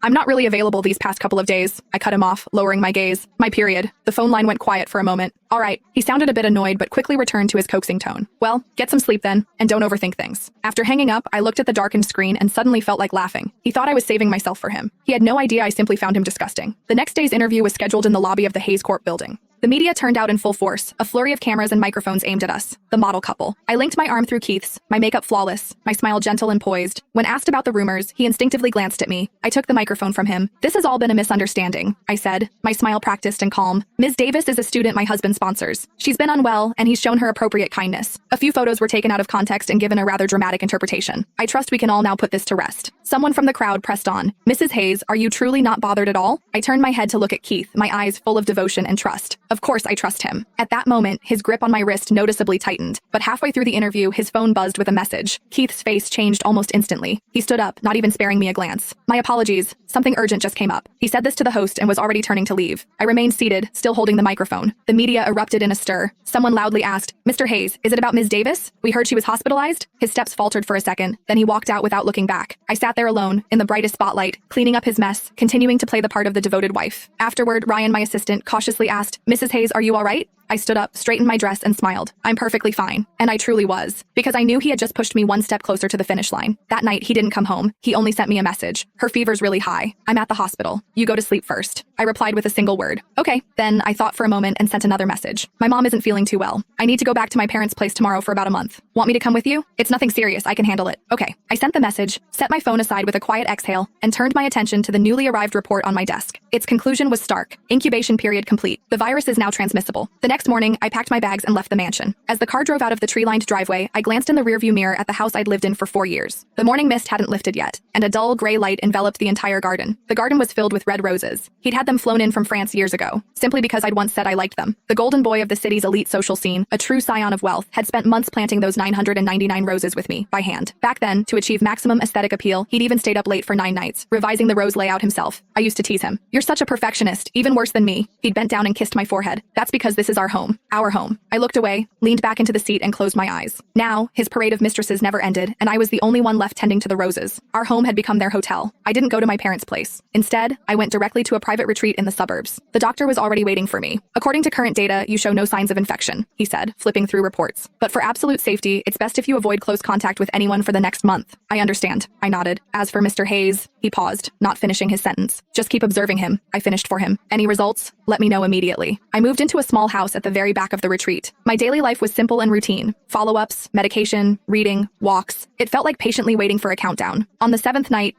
I'm not really available these past couple of days. I cut him off, lowering my gaze. My period. The phone line went quiet for a moment. All right. He sounded a bit annoyed, but quickly returned to his coaxing tone. Well, get some sleep then, and don't overthink things. After hanging up, I looked at the darkened screen and suddenly felt like laughing. He thought I was saving myself for him. He had no idea I simply found him disgusting. The next day's interview was scheduled in the lobby of the Hayes Corp building. The media turned out in full force, a flurry of cameras and microphones aimed at us, the model couple. I linked my arm through Keith's, my makeup flawless, my smile gentle and poised. When asked about the rumors, he instinctively glanced at me. I took the microphone from him. This has all been a misunderstanding, I said, my smile practiced and calm. Ms. Davis is a student my husband sponsors. She's been unwell, and he's shown her appropriate kindness. A few photos were taken out of context and given a rather dramatic interpretation. I trust we can all now put this to rest. Someone from the crowd pressed on. Mrs. Hayes, are you truly not bothered at all? I turned my head to look at Keith, my eyes full of devotion and trust. Of course I trust him. At that moment, his grip on my wrist noticeably tightened, but halfway through the interview, his phone buzzed with a message. Keith's face changed almost instantly. He stood up, not even sparing me a glance. My apologies. Something urgent just came up. He said this to the host and was already turning to leave. I remained seated, still holding the microphone. The media erupted in a stir. Someone loudly asked, Mr. Hayes, is it about Ms. Davis? We heard she was hospitalized? His steps faltered for a second, then he walked out without looking back. I sat there alone, in the brightest spotlight, cleaning up his mess, continuing to play the part of the devoted wife. Afterward, Ryan, my assistant, cautiously asked, Mrs. Hayes, are you all right? I stood up, straightened my dress, and smiled. I'm perfectly fine. And I truly was. Because I knew he had just pushed me one step closer to the finish line. That night, he didn't come home. He only sent me a message. Her fever's really high. I'm at the hospital. You go to sleep first. I replied with a single word. Okay. Then I thought for a moment and sent another message. My mom isn't feeling too well. I need to go back to my parents' place tomorrow for about a month. Want me to come with you? It's nothing serious. I can handle it. Okay. I sent the message, set my phone aside with a quiet exhale, and turned my attention to the newly arrived report on my desk. Its conclusion was stark. Incubation period complete. The virus is now transmissible. The next morning, I packed my bags and left the mansion. As the car drove out of the tree-lined driveway, I glanced in the rearview mirror at the house I'd lived in for 4 years. The morning mist hadn't lifted yet, and a dull gray light enveloped the entire garden. The garden was filled with red roses. He'd had them flown in from France years ago, simply because I'd once said I liked them. The golden boy of the city's elite social scene, a true scion of wealth, had spent months planting those 999 roses with me, by hand. Back then, to achieve maximum aesthetic appeal, he'd even stayed up late for 9 nights, revising the rose layout himself. I used to tease him. You're such a perfectionist, even worse than me. He'd bent down and kissed my forehead. That's because this is our home. Our home. I looked away, leaned back into the seat and closed my eyes. Now, his parade of mistresses never ended, and I was the only one left tending to the roses. Our home had become their hotel. I didn't go to my parents' place. Instead, I went directly to a private retreat in the suburbs. The doctor was already waiting for me. According to current data, you show no signs of infection, he said, flipping through reports. But for absolute safety, it's best if you avoid close contact with anyone for the next month. I understand. I nodded. As for Mr. Hayes, he paused, not finishing his sentence. Just keep observing him. I finished for him. Any results? Let me know immediately. I moved into a small house at the very back of the retreat. My daily life was simple and routine. Follow-ups, medication, reading, walks. It felt like patiently waiting for a countdown. On the 7th night,